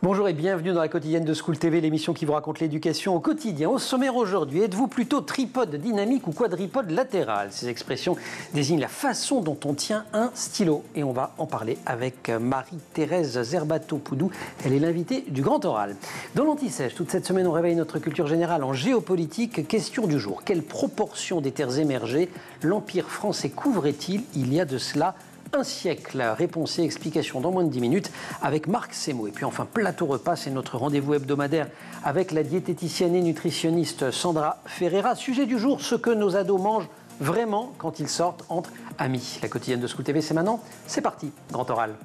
Bonjour et bienvenue dans la quotidienne de School TV, l'émission qui vous raconte l'éducation au quotidien. Au sommaire aujourd'hui, êtes-vous plutôt tripode dynamique ou quadripode latéral? Ces expressions désignent la façon dont on tient un stylo. Et on va en parler avec Marie-Thérèse Zerbato-Poudou. Elle est l'invitée du Grand Oral. Dans l'Anti-Sèche, toute cette semaine, on réveille notre culture générale en géopolitique. Question du jour. Quelle proportion des terres émergées l'Empire français couvrait-il il y a de cela un siècle? Réponse et explication dans moins de 10 minutes avec Marc Semo. Et puis enfin, plateau repas, c'est notre rendez-vous hebdomadaire avec la diététicienne et nutritionniste Sandra Ferreira. Sujet du jour, ce que nos ados mangent vraiment quand ils sortent entre amis. La quotidienne de School TV, c'est maintenant. C'est parti, Grand Oral.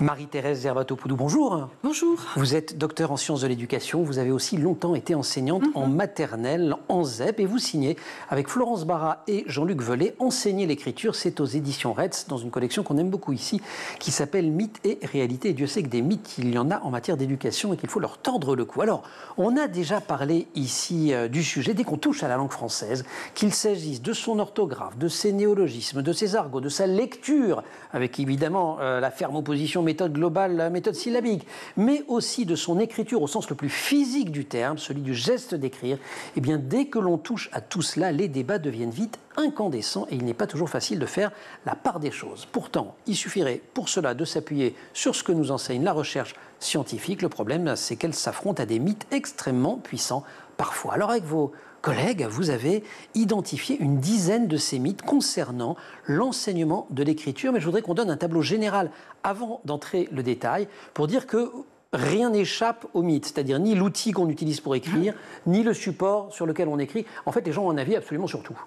Marie-Thérèse Zerbato-Poudou, bonjour. Bonjour. Vous êtes docteur en sciences de l'éducation. Vous avez aussi longtemps été enseignante en maternelle, en ZEP, et vous signez avec Florence Barra et Jean-Luc Velay Enseigner l'écriture. C'est aux éditions Retz, dans une collection qu'on aime beaucoup ici, qui s'appelle Mythes et réalité. Et Dieu sait que des mythes, il y en a en matière d'éducation et qu'il faut leur tordre le cou. Alors, on a déjà parlé ici du sujet, dès qu'on touche à la langue française, qu'il s'agisse de son orthographe, de ses néologismes, de ses argots, de sa lecture, avec évidemment la ferme opposition méthode globale, méthode syllabique, mais aussi de son écriture au sens le plus physique du terme, celui du geste d'écrire. Eh bien, dès que l'on touche à tout cela, les débats deviennent vite incandescents et il n'est pas toujours facile de faire la part des choses. Pourtant, il suffirait pour cela de s'appuyer sur ce que nous enseigne la recherche scientifique. Le problème, c'est qu'elle s'affronte à des mythes extrêmement puissants parfois. Alors avec vos collègues, vous avez identifié une dizaine de ces mythes concernant l'enseignement de l'écriture, mais je voudrais qu'on donne un tableau général avant d'entrer le détail pour dire que rien n'échappe aux mythes, c'est-à-dire ni l'outil qu'on utilise pour écrire, ni le support sur lequel on écrit. En fait, les gens ont un avis absolument sur tout.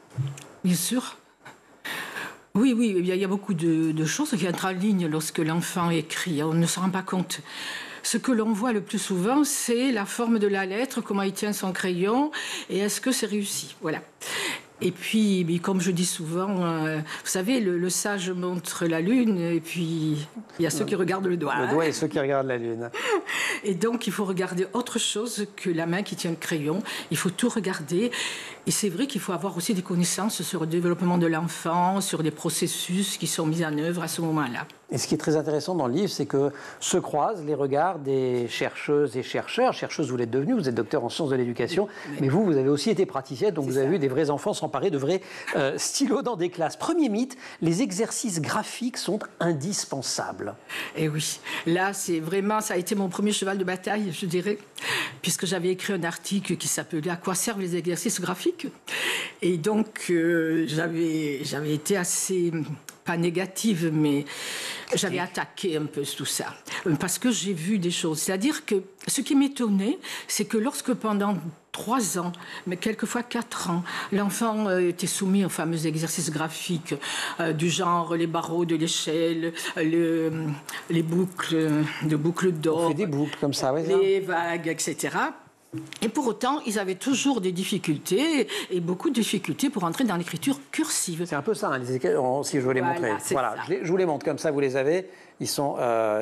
Bien sûr. Oui, il y a beaucoup de choses qui entrent en ligne lorsque l'enfant écrit. On ne se rend pas compte. Ce que l'on voit le plus souvent, c'est la forme de la lettre, comment il tient son crayon, et est-ce que c'est réussi. Voilà. Et puis, comme je dis souvent, vous savez, le sage montre la lune, et puis il y a ceux qui regardent le doigt. Le doigt et ceux qui regardent la lune. Et donc, il faut regarder autre chose que la main qui tient le crayon. Il faut tout regarder. Et c'est vrai qu'il faut avoir aussi des connaissances sur le développement de l'enfant, sur les processus qui sont mis en œuvre à ce moment-là. Et ce qui est très intéressant dans le livre, c'est que se croisent les regards des chercheuses et chercheurs. Chercheuse, vous l'êtes devenue, vous êtes docteur en sciences de l'éducation, mais vous avez aussi été praticienne, donc vous avez vu des vrais enfants s'emparer de vrais stylos dans des classes. Premier mythe, les exercices graphiques sont indispensables. Et oui, là, c'est vraiment, ça a été mon premier cheval de bataille, je dirais, puisque j'avais écrit un article qui s'appelait « À quoi servent les exercices graphiques ?» Et donc, j'avais été assez, pas négative, mais j'avais attaqué un peu tout ça. Parce que j'ai vu des choses. C'est-à-dire que ce qui m'étonnait, c'est que lorsque pendant 3 ans, mais quelquefois 4 ans, l'enfant était soumis aux fameux exercices graphiques du genre les barreaux de l'échelle, les boucles d'or. On fait des boucles comme ça, oui. Les vagues, etc. Et pour autant, ils avaient toujours des difficultés, et beaucoup de difficultés pour entrer dans l'écriture cursive. C'est un peu ça, hein, si je veux les montrer. Voilà, je vous les montre comme ça, vous les avez. Ils sont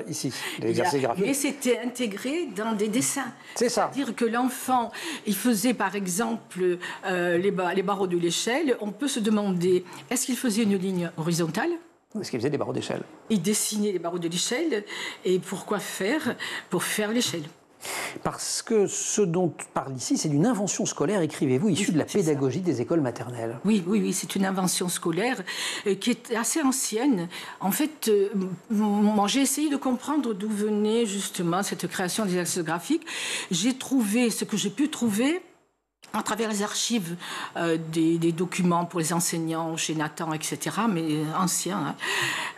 ici, les exercices graphiques. Mais c'était intégré dans des dessins. C'est ça. C'est-à-dire que l'enfant, il faisait par exemple les barreaux de l'échelle. On peut se demander, est-ce qu'il faisait une ligne horizontale ? Est-ce qu'il faisait des barreaux d'échelle? Il dessinait les barreaux de l'échelle. Et pourquoi faire? Pour faire l'échelle. Parce que ce dont on parle ici, c'est d'une invention scolaire, écrivez-vous, issue de la pédagogie des écoles maternelles. Oui, c'est une invention scolaire qui est assez ancienne. En fait, moi, j'ai essayé de comprendre d'où venait justement cette création des exercices graphiques. J'ai trouvé ce que j'ai pu trouver à travers les archives des documents pour les enseignants chez Nathan, etc., mais anciens.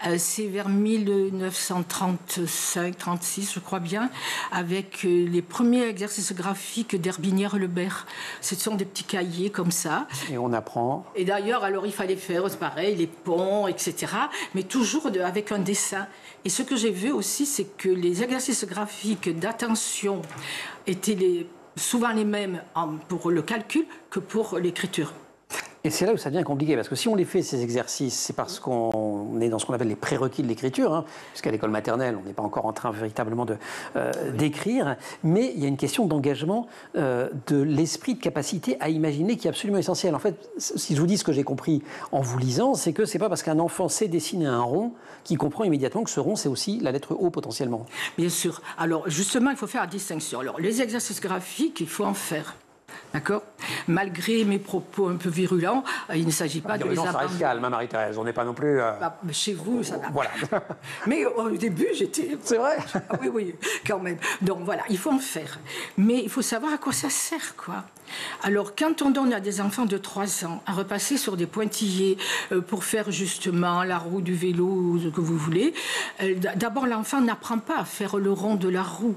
Hein. C'est vers 1935-36, je crois bien, avec les premiers exercices graphiques d'Herbinière-Lebert. Ce sont des petits cahiers comme ça. Et on apprend. Et d'ailleurs, alors il fallait faire, c'est pareil, les ponts, etc., mais toujours avec un dessin. Et ce que j'ai vu aussi, c'est que les exercices graphiques d'attention étaient souvent les mêmes pour le calcul que pour l'écriture. Et c'est là où ça devient compliqué, parce que si on les fait, ces exercices, c'est parce qu'on est dans ce qu'on appelle les prérequis de l'écriture, hein, puisqu'à l'école maternelle, on n'est pas encore en train véritablement d'écrire, mais il y a une question d'engagement, de l'esprit, de capacité à imaginer qui est absolument essentielle. En fait, si je vous dis ce que j'ai compris en vous lisant, c'est que c'est pas parce qu'un enfant sait dessiner un rond qu'il comprend immédiatement que ce rond, c'est aussi la lettre O potentiellement. Bien sûr. Alors, justement, il faut faire la distinction. Alors, les exercices graphiques, il faut en faire. D'accord ? Malgré mes propos un peu virulents, il ne s'agit pas de les abandonner. Ça reste calme, Marie-Thérèse. On n'est pas non plus... Chez vous, ça va. Voilà. Mais au début, j'étais... C'est vrai ? Oui, quand même. Donc voilà, il faut en faire. Mais il faut savoir à quoi ça sert, quoi. Alors, quand on donne à des enfants de 3 ans à repasser sur des pointillés pour faire justement la roue du vélo ou ce que vous voulez, d'abord, l'enfant n'apprend pas à faire le rond de la roue.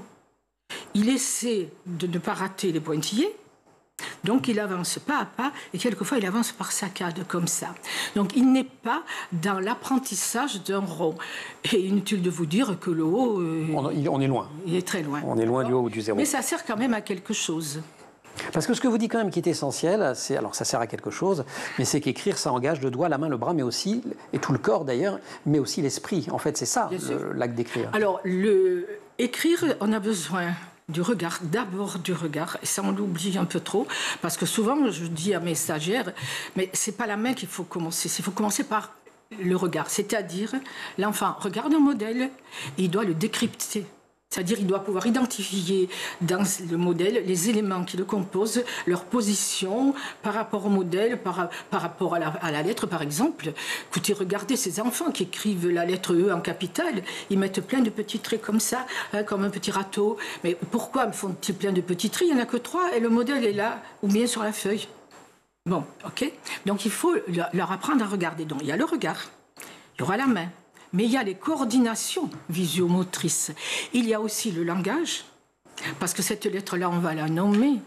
Il essaie de ne pas rater les pointillés. Donc il avance pas à pas et quelquefois il avance par saccades comme ça. Donc il n'est pas dans l'apprentissage d'un rond. Et inutile de vous dire que le haut... on est loin. Il est très loin. On est loin du haut ou du zéro. Mais ça sert quand même à quelque chose. Parce que ce que vous dites quand même qui est essentiel, c'est, alors ça sert à quelque chose, mais c'est qu'écrire, ça engage le doigt, la main, le bras, mais aussi, et tout le corps d'ailleurs, mais aussi l'esprit. En fait, c'est ça, l'acte d'écrire. Alors, écrire, on a besoin du regard, d'abord du regard, et ça on l'oublie un peu trop, parce que souvent je dis à mes stagiaires, mais c'est pas la main qu'il faut commencer, il faut commencer par le regard, c'est-à-dire l'enfant regarde un modèle et il doit le décrypter. C'est-à-dire qu'il doit pouvoir identifier dans le modèle les éléments qui le composent, leur position par rapport au modèle, par rapport à la lettre, par exemple. Écoutez, regardez ces enfants qui écrivent la lettre E en capitale. Ils mettent plein de petits traits comme ça, hein, comme un petit râteau. Mais pourquoi font-ils plein de petits traits? Il n'y en a que 3 et le modèle est là, ou bien sur la feuille. Bon, ok. Donc il faut leur apprendre à regarder. Donc il y a le regard, il y aura la main. Mais il y a les coordinations visio-motrices. Il y a aussi le langage, parce que cette lettre-là, on va la nommer,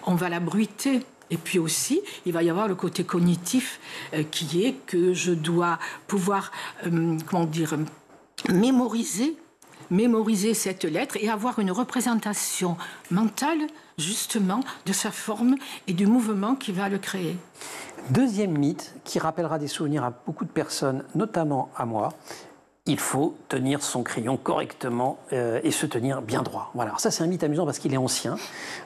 on va la bruiter. Et puis aussi, il va y avoir le côté cognitif qui est que je dois pouvoir, mémoriser cette lettre et avoir une représentation mentale, justement, de sa forme et du mouvement qui va le créer. Deuxième mythe, qui rappellera des souvenirs à beaucoup de personnes, notamment à moi, il faut tenir son crayon correctement et se tenir bien droit. Voilà. Alors ça, c'est un mythe amusant parce qu'il est ancien.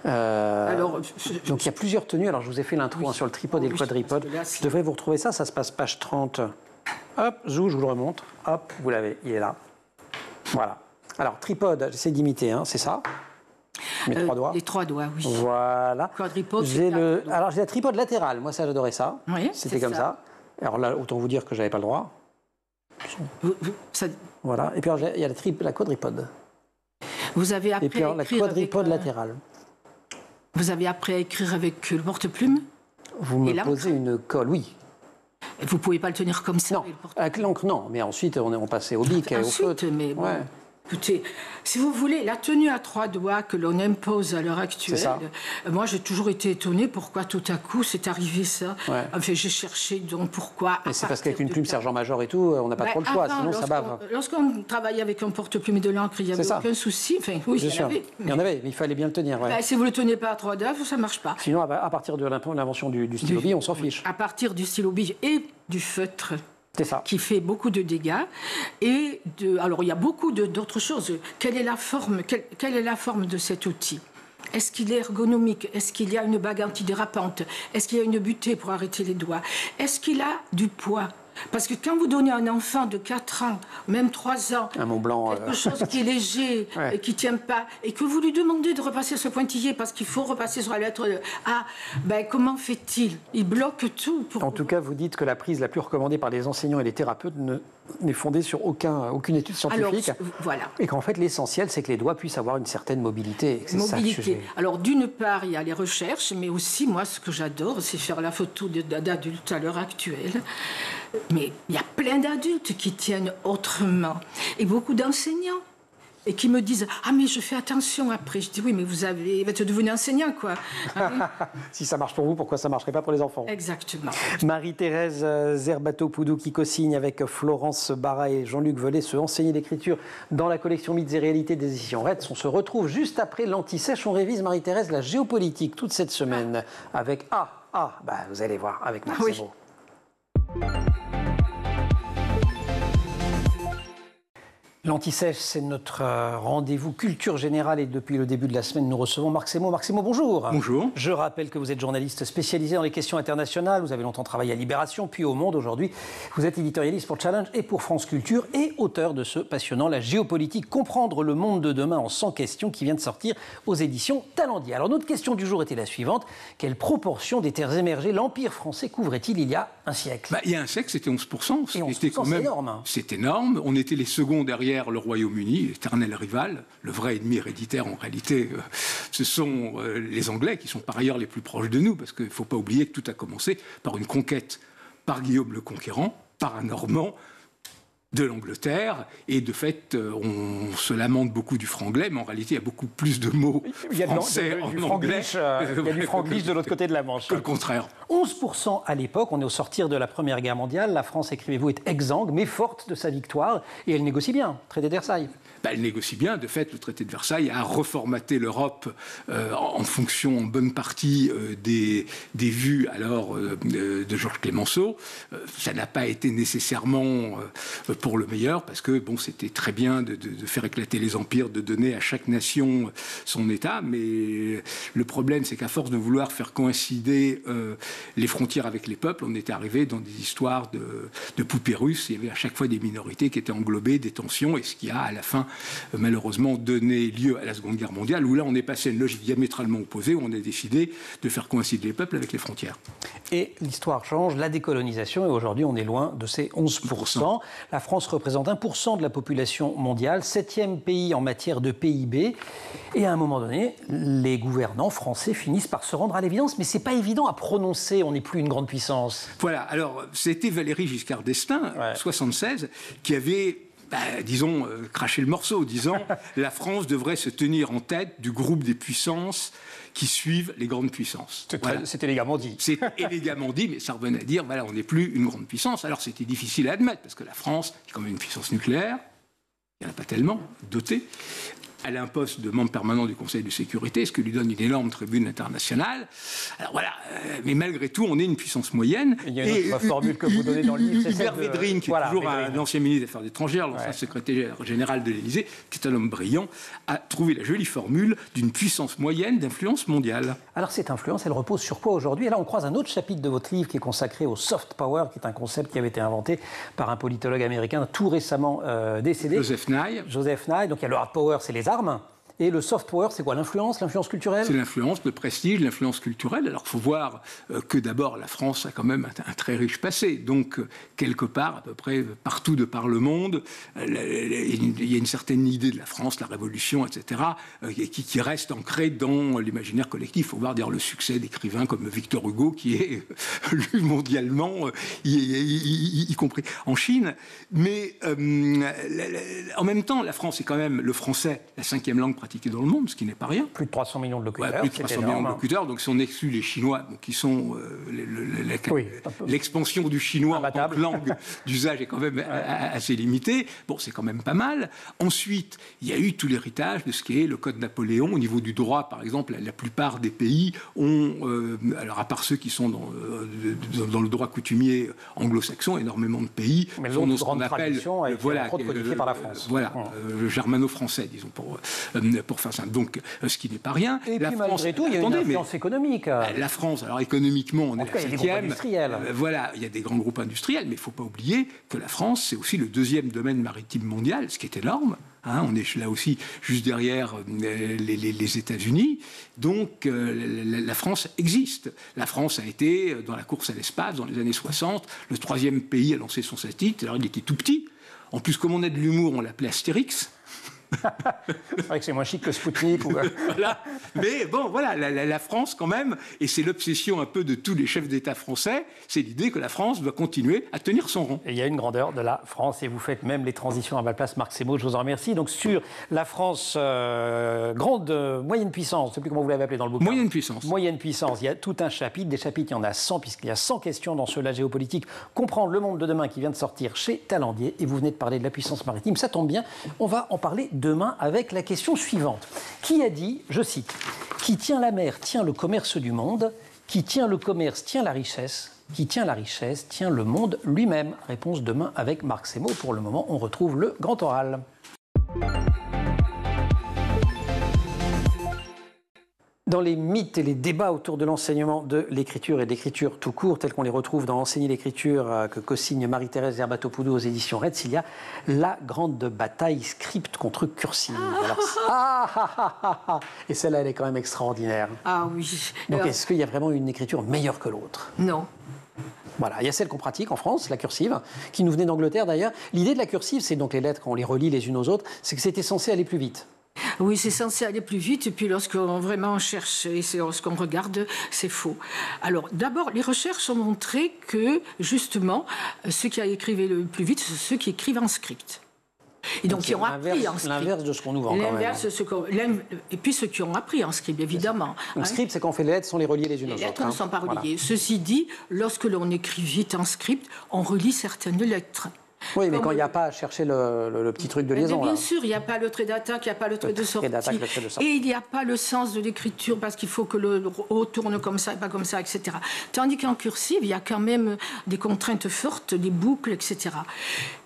Donc il y a plusieurs tenues. Alors je vous ai fait l'intro sur le tripode et le quadripode. Je devrais vous retrouver ça. Ça se passe page 30. Hop, je vous le remonte. Hop, vous l'avez. Il est là. Voilà. Alors tripode, j'essaie d'imiter. Hein, c'est ça. Mes 3 doigts. Les 3 doigts, oui. Voilà. Quadripode. Alors j'ai la tripode latérale. Moi, ça, j'adorais ça. Oui, c'était comme ça. Alors là, autant vous dire que j'avais pas le droit. Voilà. Et puis il y a la quadripode. Vous avez appris. Et puis la quadripode latérale. Vous avez appris à écrire avec le porte-plume? Vous me posez une colle, oui. Et vous ne pouvez pas le tenir comme ça? Non, avec l'encre, non. Mais ensuite, on passait au bic et au feutre. Mais bon. Ouais. Écoutez, si vous voulez, la tenue à 3 doigts que l'on impose à l'heure actuelle, moi j'ai toujours été étonnée pourquoi tout à coup c'est arrivé ça. Ouais. Enfin, j'ai cherché donc pourquoi. Mais c'est parce qu'avec une plume sergent-major et tout, on n'a pas trop le choix, sinon ça bave. Lorsqu'on travaillait avec un porte-plume et de l'encre, il n'y avait aucun souci. Enfin, oui, il y en avait. Il y en avait, mais il fallait bien le tenir. Ouais. Si vous ne le tenez pas à 3 doigts, ça ne marche pas. Sinon, à partir de l'invention du stylo bille, on s'en fiche. À partir du stylo bille et du feutre. C'est ça. Qui fait beaucoup de dégâts. Alors, il y a beaucoup d'autres choses. Quelle est la forme de cet outil? Est-ce qu'il est ergonomique? Est-ce qu'il y a une bague antidérapante? Est-ce qu'il y a une butée pour arrêter les doigts? Est-ce qu'il a du poids? Parce que quand vous donnez à un enfant de 4 ans, même 3 ans, un Mont Blanc, quelque chose qui est léger et qui ne tient pas, et que vous lui demandez de repasser ce pointillé parce qu'il faut repasser sur la lettre A, comment fait-il? Il bloque tout. En tout cas, vous dites que la prise la plus recommandée par les enseignants et les thérapeutes n'est fondée sur aucune étude scientifique. Alors, voilà. Et qu'en fait, l'essentiel, c'est que les doigts puissent avoir une certaine mobilité. Mobilité. Alors, d'une part, il y a les recherches, mais aussi, moi, ce que j'adore, c'est faire la photo d'adultes à l'heure actuelle. Mais il y a plein d'adultes qui tiennent autrement. Et beaucoup d'enseignants et qui me disent « Ah, mais je fais attention après ». Je dis « Oui, mais vous êtes devenu enseignant, quoi. » Si ça marche pour vous, pourquoi ça ne marcherait pas pour les enfants? Exactement. Marie-Thérèse Zerbato-Poudou qui co-signe avec Florence Barra et Jean-Luc Velay se Enseigner l'écriture dans la collection Mythes et réalités des éditions Retz. On se retrouve juste après l'Anti-Sèche. On révise, Marie-Thérèse, la géopolitique toute cette semaine avec vous allez voir, avec Marc Séraud. L'Anti-Sèche, c'est notre rendez-vous culture générale et depuis le début de la semaine, nous recevons Marc Séraud. Marc Séraud, bonjour. Bonjour. Je rappelle que vous êtes journaliste spécialisé dans les questions internationales. Vous avez longtemps travaillé à Libération, puis au Monde. Aujourd'hui, vous êtes éditorialiste pour Challenge et pour France Culture et auteur de ce passionnant La géopolitique, comprendre le monde de demain en 100 questions qui vient de sortir aux éditions Talendier. Alors notre question du jour était la suivante. Quelle proportion des terres émergées l'Empire français couvrait-il il y a un siècle? Il y a un siècle, c'était 11%. Et 11%, c'est énorme. C'est énorme. On était les seconds derrière le Royaume-Uni, l'éternel rival. Le vrai ennemi héréditaire, en réalité, ce sont les Anglais, qui sont par ailleurs les plus proches de nous, parce qu'il ne faut pas oublier que tout a commencé par une conquête par Guillaume le Conquérant, par un Normand de l'Angleterre, et de fait, on se lamente beaucoup du franglais, mais en réalité, il y a beaucoup plus de mots français en anglais. Il y a du franglish de l'autre côté de la Manche. Que le contraire. 11% à l'époque, on est au sortir de la Première Guerre mondiale, la France, écrivez-vous, est exsangue, mais forte de sa victoire, et elle négocie bien, traité de Versailles. Elle négocie bien. De fait, le traité de Versailles a reformaté l'Europe en fonction, en bonne partie, des vues alors de Georges Clemenceau. Ça n'a pas été nécessairement pour le meilleur, parce que bon, c'était très bien de faire éclater les empires, de donner à chaque nation son État, mais le problème, c'est qu'à force de vouloir faire coïncider les frontières avec les peuples, on était arrivé dans des histoires de poupées russes. Il y avait à chaque fois des minorités qui étaient englobées, des tensions, et ce qui a, à la fin, malheureusement donné lieu à la Seconde Guerre mondiale, où là on est passé à une logique diamétralement opposée, où on a décidé de faire coïncider les peuples avec les frontières. Et l'histoire change, la décolonisation, et aujourd'hui on est loin de ces 11%. La France représente 1% de la population mondiale, 7e pays en matière de PIB, et à un moment donné, les gouvernants français finissent par se rendre à l'évidence, mais c'est pas évident à prononcer, on n'est plus une grande puissance. Voilà, alors c'était Valéry Giscard d'Estaing, 76, qui avait cracher le morceau, disant la France devrait se tenir en tête du groupe des puissances qui suivent les grandes puissances. C'était élégamment dit. C'est élégamment dit, mais ça revenait à dire, voilà, on n'est plus une grande puissance. Alors c'était difficile à admettre, parce que la France est quand même une puissance nucléaire, il n'y en a pas tellement, dotée. Elle a un poste de membre permanent du Conseil de sécurité, ce qui lui donne une énorme tribune internationale. Alors voilà, mais malgré tout, on est une puissance moyenne. Il y a une autre formule que vous donnez dans le livre, c'est Hubert Védrine, qui est toujours un ancien ministre des Affaires étrangères, l'ancien secrétaire général de l'Élysée, qui est un homme brillant, a trouvé la jolie formule d'une puissance moyenne d'influence mondiale. Alors cette influence, elle repose sur quoi aujourd'hui? Et là, on croise un autre chapitre de votre livre qui est consacré au soft power, qui est un concept qui avait été inventé par un politologue américain tout récemment décédé. Joseph Nye. Donc il y a le hard power, c'est les armes. Et le soft power, c'est quoi? L'influence culturelle? C'est l'influence, le prestige, l'influence culturelle. Alors, il faut voir que d'abord, la France a quand même un très riche passé. Donc, quelque part, à peu près partout de par le monde, il y a une certaine idée de la France, la Révolution, etc., qui reste ancrée dans l'imaginaire collectif. Il faut voir dire le succès d'écrivains comme Victor Hugo, qui est lu mondialement, y compris en Chine. Mais en même temps, la France est quand même le français, la 5e langue pratiquée dans le monde, ce qui n'est pas rien. Plus de 300 millions de locuteurs. Ouais, plus de 300 millions de locuteurs. Donc si on exclut les Chinois, qui sont l'expansion du chinois en tant que langue d'usage est quand même assez limitée. Bon, c'est quand même pas mal. Ensuite, il y a eu tout l'héritage de ce qu'est le Code Napoléon. Au niveau du droit, par exemple, la plupart des pays ont, alors à part ceux qui sont dans le droit coutumier anglo-saxon, énormément de pays sont dans ce qu'on appelle codifié par la France. Germano-français, disons, pour faire simple. Donc, ce qui n'est pas rien. Et puis, malgré tout, il y a une influence économique. La France, alors économiquement, on est la 7e. Il y a des groupes industriels. Voilà, il y a des grands groupes industriels, mais il ne faut pas oublier que la France, c'est aussi le 2e domaine maritime mondial, ce qui est énorme. On est là aussi juste derrière les États-Unis. Donc, la France existe. La France a été, dans la course à l'espace, dans les années 60, le 3e pays à lancer son satellite. Alors, il était tout petit. En plus, comme on a de l'humour, on l'appelait Astérix. C'est vrai que c'est moins chic que Spoutnik. Voilà. Mais bon, voilà, la France quand même, et c'est l'obsession un peu de tous les chefs d'État français, c'est l'idée que la France doit continuer à tenir son rang. Et il y a une grandeur de la France, et vous faites même les transitions à ma place, Marc Semo, je vous en remercie. Donc sur la France, moyenne puissance, je ne sais plus comment vous l'avez appelé dans le bouquin. Moyenne puissance. Moyenne puissance, il y a tout un chapitre, des chapitres, il y en a 100, puisqu'il y a 100 questions dans ce La géopolitique. Comprendre le monde de demain qui vient de sortir chez Talandier, et vous venez de parler de la puissance maritime, ça tombe bien, on va en parler demain avec la question suivante. Qui a dit, je cite, « Qui tient la mer tient le commerce du monde, qui tient le commerce tient la richesse, qui tient la richesse tient le monde lui-même ». Réponse demain avec Marc Semo. Pour le moment, on retrouve le grand oral. Dans les mythes et les débats autour de l'enseignement de l'écriture et de l'écriture tout court, tels qu'on les retrouve dans Enseigner l'écriture que co-signe Marie-Thérèse Herbatopoulou aux éditions Retz, il y a la grande bataille script contre cursive. Et celle-là, elle est quand même extraordinaire. Ah oui. Donc est-ce qu'il y a vraiment une écriture meilleure que l'autre? Non. Voilà, il y a celle qu'on pratique en France, la cursive, qui nous venait d'Angleterre d'ailleurs. L'idée de la cursive, c'est donc les lettres, quand on les relie les unes aux autres, c'est que c'était censé aller plus vite. Oui, c'est censé aller plus vite, et puis lorsqu'on vraiment cherche et lorsqu'on regarde, c'est faux. Alors, d'abord, les recherches ont montré que, justement, ceux qui écrivaient le plus vite, ce sont ceux qui écrivent en script. Et donc, qui ont appris en script. L'inverse de ce qu'on nous vend quand même. Et puis ceux qui ont appris en script, évidemment. Donc, script, c'est quand on fait les lettres sans les relier les unes aux autres. Les lettres ne sont pas reliées. Voilà. Ceci dit, lorsque l'on écrit vite en script, on relie certaines lettres. Oui, mais quand il n'y a pas à chercher le petit truc de liaison. Bien sûr, il n'y a pas le trait d'attaque, il n'y a pas le trait de sortie. Et il n'y a pas le sens de l'écriture parce qu'il faut que le O tourne comme ça et pas comme ça, etc. Tandis qu'en cursive, il y a quand même des contraintes fortes, des boucles, etc.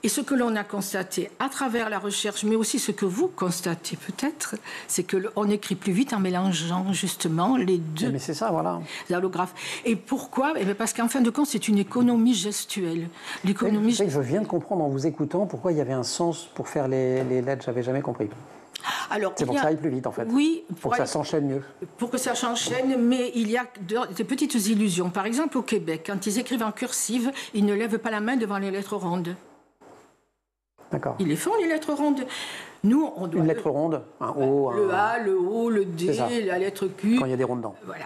Et ce que l'on a constaté à travers la recherche, mais aussi ce que vous constatez peut-être, c'est qu'on écrit plus vite en mélangeant justement les deux. Mais c'est ça, voilà. Allographes. Et pourquoi? Parce qu'en fin de compte, c'est une économie gestuelle. L'économie. Je viens de comprendre en vous écoutant pourquoi il y avait un sens pour faire les lettres. J'avais jamais compris. C'est pour que ça aille plus vite, en fait. Oui. Pour que ça s'enchaîne mieux. Pour que ça s'enchaîne, mais il y a des petites illusions. Par exemple, au Québec, quand ils écrivent en cursive, ils ne lèvent pas la main devant les lettres rondes. D'accord. Ils les font, les lettres rondes. Nous, on doit... Une lettre ronde, un O... Le A, le O, le D, la lettre Q... Quand il y a des ronds dedans. Voilà,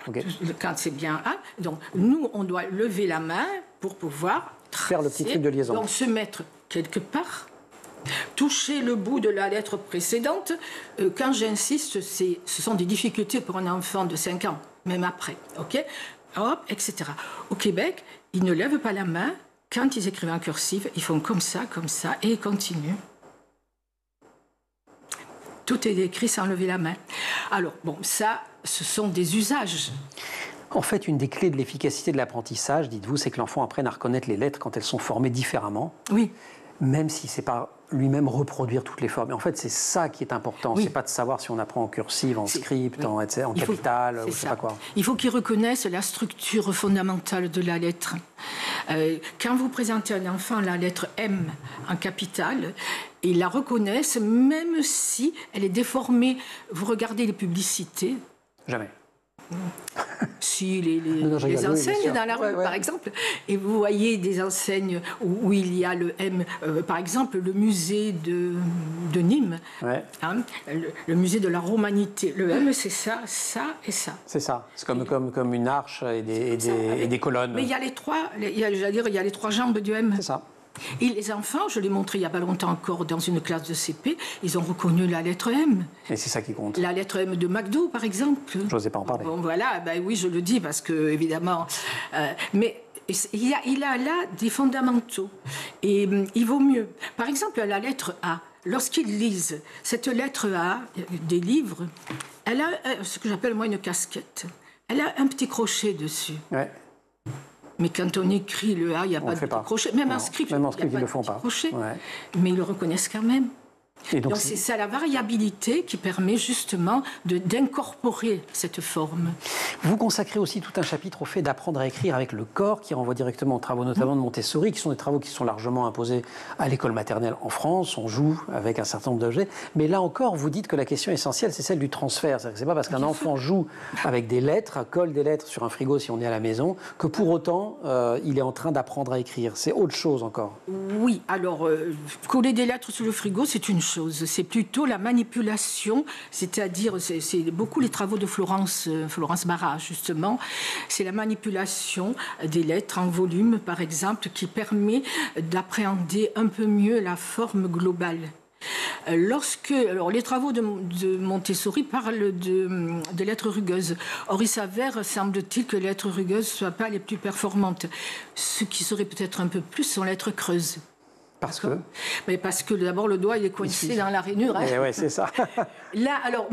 quand c'est bien A. Donc, nous, on doit lever la main pour pouvoir... Faire le petit truc de liaison. Donc, se mettre quelque part, toucher le bout de la lettre précédente. Quand j'insiste, ce sont des difficultés pour un enfant de 5 ans, même après, ok? Hop, etc. Au Québec, ils ne lèvent pas la main. Quand ils écrivent en cursive, ils font comme ça, et ils continuent. Tout est écrit sans lever la main. Alors, bon, ça, ce sont des usages. En fait, une des clés de l'efficacité de l'apprentissage, dites-vous, c'est que l'enfant apprenne à reconnaître les lettres quand elles sont formées différemment. Oui. Même si c'est pas lui-même reproduire toutes les formes. Et en fait, c'est ça qui est important. Oui. C'est pas de savoir si on apprend en cursive, en script, en capital, ou je sais pas quoi. Il faut qu'il reconnaisse la structure fondamentale de la lettre. Quand vous présentez à un enfant la lettre M en capitale, il la reconnaisse même si elle est déformée. Vous regardez les publicités. Jamais. Si les enseignes dans la rue, par exemple, et vous voyez des enseignes où il y a le M, par exemple le musée de Nîmes, hein, le musée de la Romanité, le M c'est ça, ça et ça. C'est ça, c'est comme une arche et des colonnes. Mais il y a il y a les trois jambes du M. C'est ça. Et les enfants, je l'ai montré il n'y a pas longtemps encore dans une classe de CP, ils ont reconnu la lettre M. Et c'est ça qui compte. La lettre M de McDo, par exemple. Je n'osais pas en parler. Bon, voilà, ben oui, je le dis parce que, évidemment. Mais il a là des fondamentaux. Et il vaut mieux. Par exemple, la lettre A. Lorsqu'ils lisent cette lettre A des livres, elle a ce que j'appelle moi une casquette. Elle a un petit crochet dessus. Ouais. Mais quand on écrit le A, il n'y a pas de crochet. Même en script, ils ne le font pas. Crochet. Ouais. Mais ils le reconnaissent quand même. Et donc c'est ça la variabilité qui permet justement d'incorporer cette forme. Vous consacrez aussi tout un chapitre au fait d'apprendre à écrire avec le corps, qui renvoie directement aux travaux notamment de Montessori, qui sont des travaux qui sont largement imposés à l'école maternelle en France. On joue avec un certain nombre d'objets. Mais là encore, vous dites que la question essentielle, c'est celle du transfert. C'est pas parce qu'un enfant joue avec des lettres, colle des lettres sur un frigo si on est à la maison, que pour autant, il est en train d'apprendre à écrire. C'est autre chose encore. Oui, alors, coller des lettres sur le frigo, c'est une chose. C'est plutôt la manipulation, c'est-à-dire, c'est beaucoup les travaux de Florence Barra, justement. C'est la manipulation des lettres en volume, par exemple, qui permet d'appréhender un peu mieux la forme globale. Alors, les travaux de Montessori parlent de lettres rugueuses. Or, il s'avère, semble-t-il, que les lettres rugueuses ne soient pas les plus performantes. Ce qui serait peut-être un peu plus sont lettres creuses. Parce que parce que d'abord, le doigt il est coincé dans la rainure. Hein. Oui, c'est ça. Là, alors,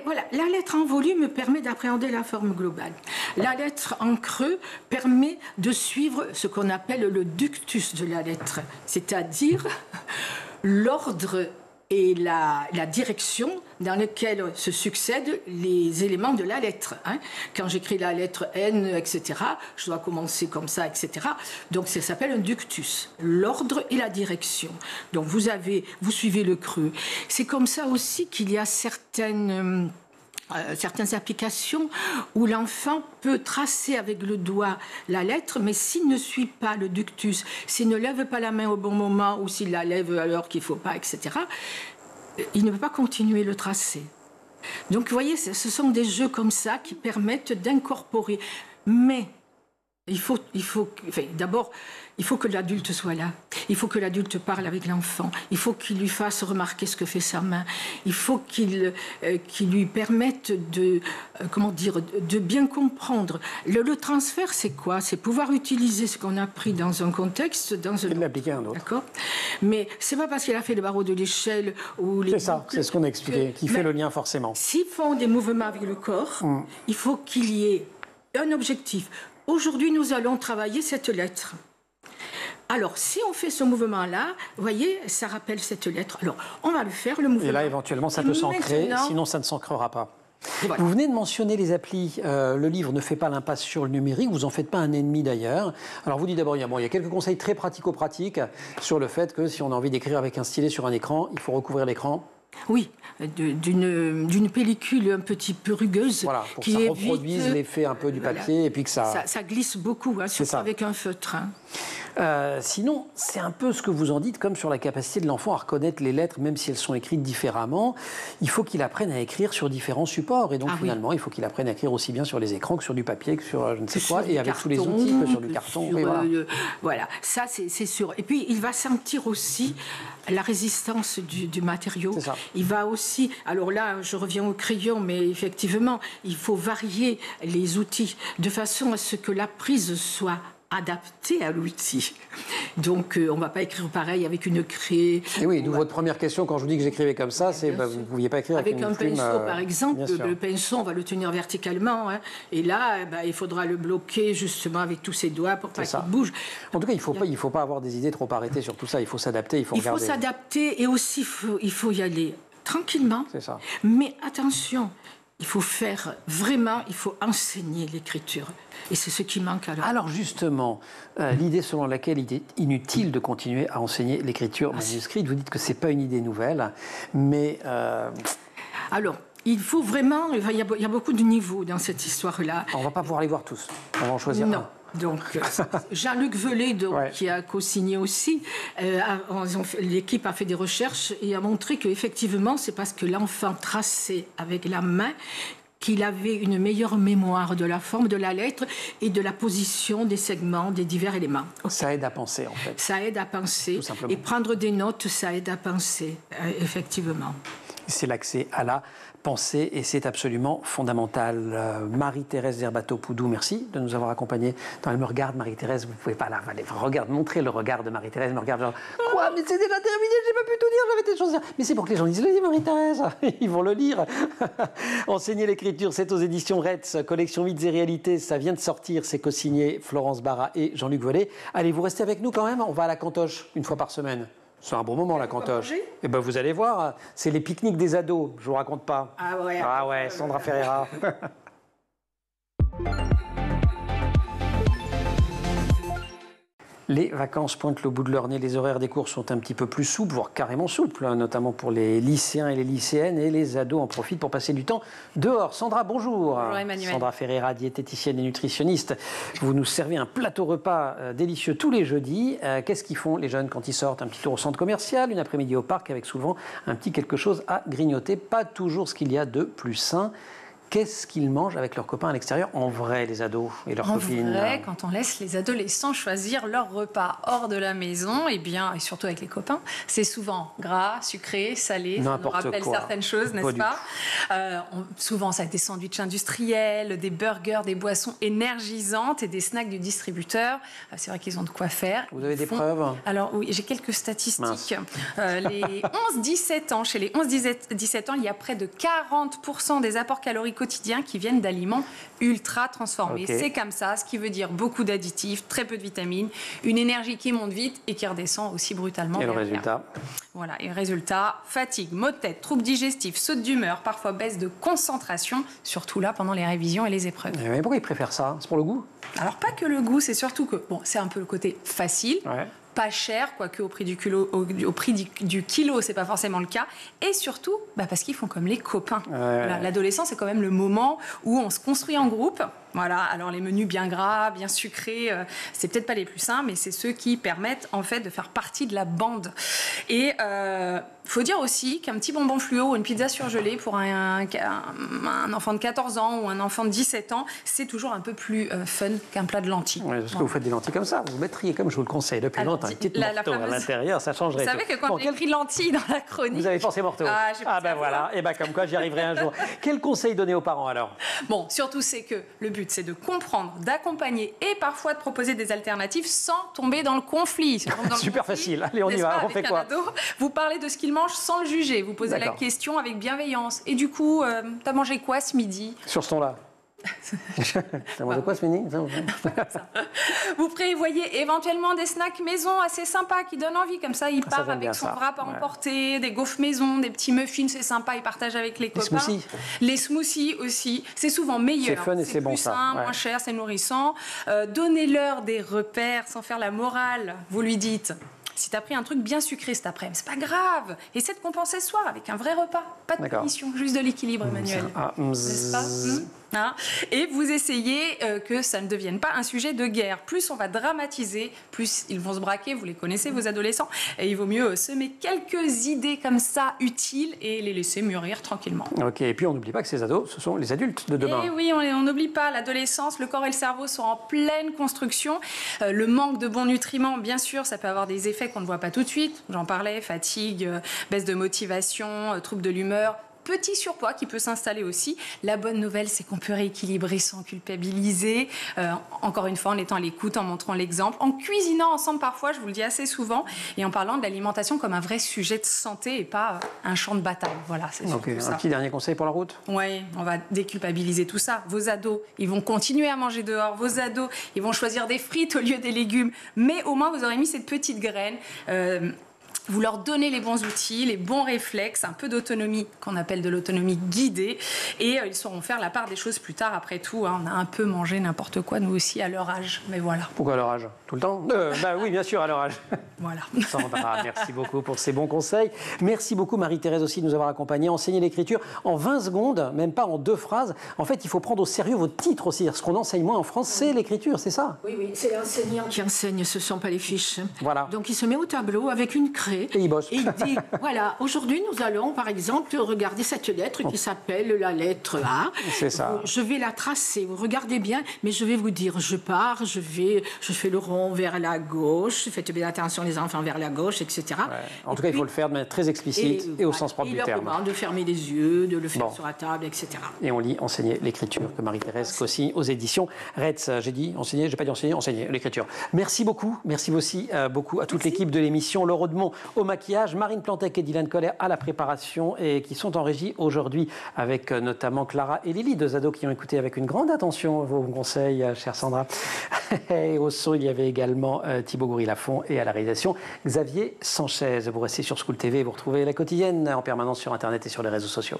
voilà, la lettre en volume permet d'appréhender la forme globale. La lettre en creux permet de suivre ce qu'on appelle le ductus de la lettre, c'est-à-dire l'ordre et la direction dans lesquelles se succèdent les éléments de la lettre. Hein. Quand j'écris la lettre N, etc., je dois commencer comme ça, etc. Donc ça s'appelle un ductus, l'ordre et la direction. Donc vous suivez le creux. C'est comme ça aussi qu'il y a certaines applications où l'enfant peut tracer avec le doigt la lettre, mais s'il ne suit pas le ductus, s'il ne lève pas la main au bon moment ou s'il la lève alors qu'il ne faut pas, etc., il ne peut pas continuer le tracé. Donc, vous voyez, ce sont des jeux comme ça qui permettent d'incorporer. Mais d'abord, il faut que l'adulte soit là. Il faut que l'adulte parle avec l'enfant. Il faut qu'il lui fasse remarquer ce que fait sa main. Il faut qu'il lui permette de bien comprendre. Le transfert, c'est quoi? C'est pouvoir utiliser ce qu'on a appris dans un contexte, et l'appliquer à un autre. D'accord. Mais c'est pas parce qu'il a fait le barreau de l'échelle ou les. C'est ça, c'est ce qu'on a expliqué, qui fait le lien forcément. S'ils font des mouvements avec le corps, il faut qu'il y ait un objectif. Aujourd'hui, nous allons travailler cette lettre. Alors, si on fait ce mouvement-là, vous voyez, ça rappelle cette lettre. Alors, on va le faire, le mouvement. Et là, éventuellement, ça peut s'ancrer, sinon ça ne s'ancrera pas. Voilà. Vous venez de mentionner les applis. Le livre ne fait pas l'impasse sur le numérique. Vous n'en faites pas un ennemi d'ailleurs. Alors, vous dites d'abord, il y a quelques conseils très pratico-pratiques sur le fait que si on a envie d'écrire avec un stylet sur un écran, il faut recouvrir l'écran. Oui, d'une pellicule un petit peu rugueuse. Voilà, pour que ça reproduise l'effet un peu du papier et puis que ça glisse beaucoup, hein, surtout avec un feutre. Hein. Sinon, c'est un peu ce que vous en dites, comme sur la capacité de l'enfant à reconnaître les lettres, même si elles sont écrites différemment. Il faut qu'il apprenne à écrire sur différents supports. Et donc, finalement, il faut qu'il apprenne à écrire aussi bien sur les écrans que sur du papier, que sur je ne sais quoi, et avec tous les outils, que sur du carton. Voilà, ça, c'est sûr. Et puis, il va sentir aussi la résistance du matériau. C'est ça. Il va aussi... Alors là, je reviens au crayon, mais effectivement, il faut varier les outils de façon à ce que la prise soit adapté à l'outil. Donc, on ne va pas écrire pareil avec une craie. Et oui, d'où votre première question, quand je vous dis que j'écrivais comme ça, c'est vous ne pouviez pas écrire avec une plume, pinceau, par exemple. Le pinceau, on va le tenir verticalement. Hein, et là, il faudra le bloquer justement avec tous ses doigts pour pas qu'il bouge. En tout cas, il ne faut pas avoir des idées trop arrêtées sur tout ça. Il faut s'adapter, il faut regarder. Il faut s'adapter et aussi, il faut y aller tranquillement. C'est ça. Mais attention, il faut il faut enseigner l'écriture. Et c'est ce qui manque alors. Alors justement, l'idée selon laquelle il est inutile de continuer à enseigner l'écriture manuscrite, vous dites que ce n'est pas une idée nouvelle, mais... Alors, il faut vraiment... Il y a beaucoup de niveaux dans cette histoire-là. On ne va pas pouvoir les voir tous. On va en choisir un. Donc, Jean-Luc Velay, qui a co-signé aussi, l'équipe a fait des recherches et a montré qu'effectivement, c'est parce que l'enfant traçait avec la main qu'il avait une meilleure mémoire de la forme de la lettre et de la position des segments, des divers éléments. Ça aide à penser, en fait. Ça aide à penser. Tout simplement. Et prendre des notes, ça aide à penser, effectivement. C'est l'accès à la pensée et c'est absolument fondamental. Marie-Thérèse Zerbato-Poudou, merci de nous avoir accompagnés. Elle me regarde, Marie-Thérèse, vous ne pouvez pas la regarde, montrez le regard de Marie-Thérèse, me regarde genre « Quoi, mais c'est déjà terminé, j'ai pas pu tout dire, j'avais des choses à dire. » Mais c'est pour que les gens disent « Allez, Marie-Thérèse, ils vont le lire. » Enseigner l'écriture, c'est aux éditions Retz, collection Mythes et Réalités, ça vient de sortir, c'est co-signé Florence Barra et Jean-Luc Velay. Allez, vous restez avec nous quand même, on va à la cantoche une fois par semaine. C'est un bon moment, la cantoche. Et ben vous allez voir, c'est les pique-niques des ados, je vous raconte pas. Ah ouais, Sandra Ferreira. Les vacances pointent le bout de leur nez. Les horaires des cours sont un petit peu plus souples, voire carrément souples, notamment pour les lycéens et les lycéennes. Et les ados en profitent pour passer du temps dehors. Sandra, bonjour. Bonjour Emmanuel. Sandra Ferreira, diététicienne et nutritionniste. Vous nous servez un plateau repas délicieux tous les jeudis. Qu'est-ce qu'ils font les jeunes quand ils sortent? Un petit tour au centre commercial, une après-midi au parc avec souvent un petit quelque chose à grignoter. Pas toujours ce qu'il y a de plus sain. Qu'est-ce qu'ils mangent avec leurs copains à l'extérieur en vrai, les ados et leurs copines? En vrai, quand on laisse les adolescents choisir leur repas hors de la maison, et surtout avec les copains, c'est souvent gras, sucré, salé. Ça nous rappelle certaines choses, n'est-ce pas? Souvent, ça a été des sandwichs industriels, des burgers, des boissons énergisantes et des snacks du distributeur. C'est vrai qu'ils ont de quoi faire. Vous avez des preuves? Alors oui, j'ai quelques statistiques. Les 11-17 ans, chez les 11-17 ans, il y a près de 40% des apports caloriques quotidiens qui viennent d'aliments ultra transformés. Okay. C'est comme ça, ce qui veut dire beaucoup d'additifs, très peu de vitamines, une énergie qui monte vite et qui redescend aussi brutalement. Et le résultat? Voilà, et le résultat, fatigue, maux de tête, troubles digestifs, saute d'humeur, parfois baisse de concentration, surtout là pendant les révisions et les épreuves. Mais pourquoi ils préfèrent ça? C'est pour le goût? Alors pas que le goût, c'est surtout que c'est un peu le côté facile. Ouais. Pas cher, quoique au prix du kilo, c'est pas forcément le cas. Et surtout, parce qu'ils font comme les copains. Voilà, l'adolescence, c'est quand même le moment où on se construit en groupe. Voilà, alors les menus bien gras, bien sucrés, c'est peut-être pas les plus sains, mais c'est ceux qui permettent en fait de faire partie de la bande. Et faut dire aussi qu'un petit bonbon fluo ou une pizza surgelée pour un enfant de 14 ans ou un enfant de 17 ans, c'est toujours un peu plus fun qu'un plat de lentilles. Oui, parce que vous faites des lentilles comme ça, vous mettriez, comme je vous le conseille depuis longtemps, une petite morteau à l'intérieur, ça changerait. Vous savez que quand j'ai écrit lentilles dans la chronique... Vous avez pensé morteau? Voilà, et comme quoi j'y arriverai un jour. Quel conseil donner aux parents alors? Bon, surtout c'est que le but c'est de comprendre, d'accompagner et parfois de proposer des alternatives sans tomber dans le conflit. Super facile, allez on y va, on fait quoi? Vous parlez de ce qu'il mange sans le juger, vous posez la question avec bienveillance. Et du coup, t'as mangé quoi ce midi? Sur ce ton-là. T'as mangé quoi ce midi? Vous prévoyez éventuellement des snacks maison assez sympas qui donnent envie, comme ça il part avec son wrap à emporter, des gaufres maison, des petits muffins, c'est sympa, il partage avec les copains. Les smoothies aussi, c'est souvent meilleur. C'est fun et c'est bon ça. C'est plus sain, moins cher, c'est nourrissant. Donnez-leur des repères sans faire la morale. Vous lui dites... Si tu as pris un truc bien sucré cet après-midi, c'est pas grave. Essaie de compenser ce soir avec un vrai repas. Pas de punition, juste de l'équilibre, Emmanuel. N'est-ce pas? Et vous essayez que ça ne devienne pas un sujet de guerre. Plus on va dramatiser, plus ils vont se braquer. Vous les connaissez, vos adolescents. Et il vaut mieux semer quelques idées comme ça utiles et les laisser mûrir tranquillement. Ok, et puis on n'oublie pas que ces ados, ce sont les adultes de demain. Et oui, on n'oublie pas l'adolescence. Le corps et le cerveau sont en pleine construction. Le manque de bons nutriments, bien sûr, ça peut avoir des effets qu'on ne voit pas tout de suite. J'en parlais, fatigue, baisse de motivation, troubles de l'humeur. Petit surpoids qui peut s'installer aussi. La bonne nouvelle, c'est qu'on peut rééquilibrer sans culpabiliser. Encore une fois, en étant à l'écoute, en montrant l'exemple, en cuisinant ensemble parfois, je vous le dis assez souvent, et en parlant de l'alimentation comme un vrai sujet de santé et pas un champ de bataille. Voilà, c'est surtout ça. Un petit dernier conseil pour la route? Oui, on va déculpabiliser tout ça. Vos ados, ils vont continuer à manger dehors. Vos ados, ils vont choisir des frites au lieu des légumes. Mais au moins, vous aurez mis cette petite graine. Vous leur donnez les bons outils, les bons réflexes, un peu d'autonomie qu'on appelle de l'autonomie guidée, et ils sauront faire la part des choses plus tard. Après tout, on a un peu mangé n'importe quoi, nous aussi, à leur âge. Mais voilà. Pourquoi à leur âge? Tout le temps? Oui, bien sûr, à leur âge. Voilà. Sandra, merci beaucoup pour ces bons conseils. Merci beaucoup, Marie-Thérèse, aussi, de nous avoir accompagnés. Enseigner l'écriture en 20 secondes, même pas en 2 phrases. En fait, il faut prendre au sérieux votre titre aussi. Ce qu'on enseigne moins en France, c'est l'écriture, c'est ça? Oui, c'est l'enseignant qui enseigne, ce ne sont pas les fiches. Voilà. Donc, il se met au tableau avec une craie. Et il bosse. Et il dit, voilà, aujourd'hui, nous allons, par exemple, regarder cette lettre qui s'appelle la lettre A. C'est ça. Je vais la tracer, vous regardez bien, mais je vais vous dire, je pars, je fais le rond vers la gauche, faites bien attention les enfants vers la gauche, etc. Ouais. En tout cas, il faut le faire de manière très explicite et au sens propre du terme. Il leur demande de fermer les yeux, de le faire sur la table, etc. Et on lit Enseigner l'écriture, que Marie-Thérèse co-signe aux éditions Retz. J'ai dit enseigner, j'ai pas dit enseigner l'écriture. Merci beaucoup. Merci aussi beaucoup à toute l'équipe de l'émission. Laure Audemont au maquillage, Marine Plantec et Dylan Coller à la préparation et qui sont en régie aujourd'hui avec notamment Clara et Lily, 2 ados qui ont écouté avec une grande attention vos conseils, chère Sandra. Et au son, il y avait également Thibaut Goury-Lafont et à la réalisation Xavier Sanchez. Vous restez sur School TV et vous retrouvez La Quotidienne en permanence sur Internet et sur les réseaux sociaux.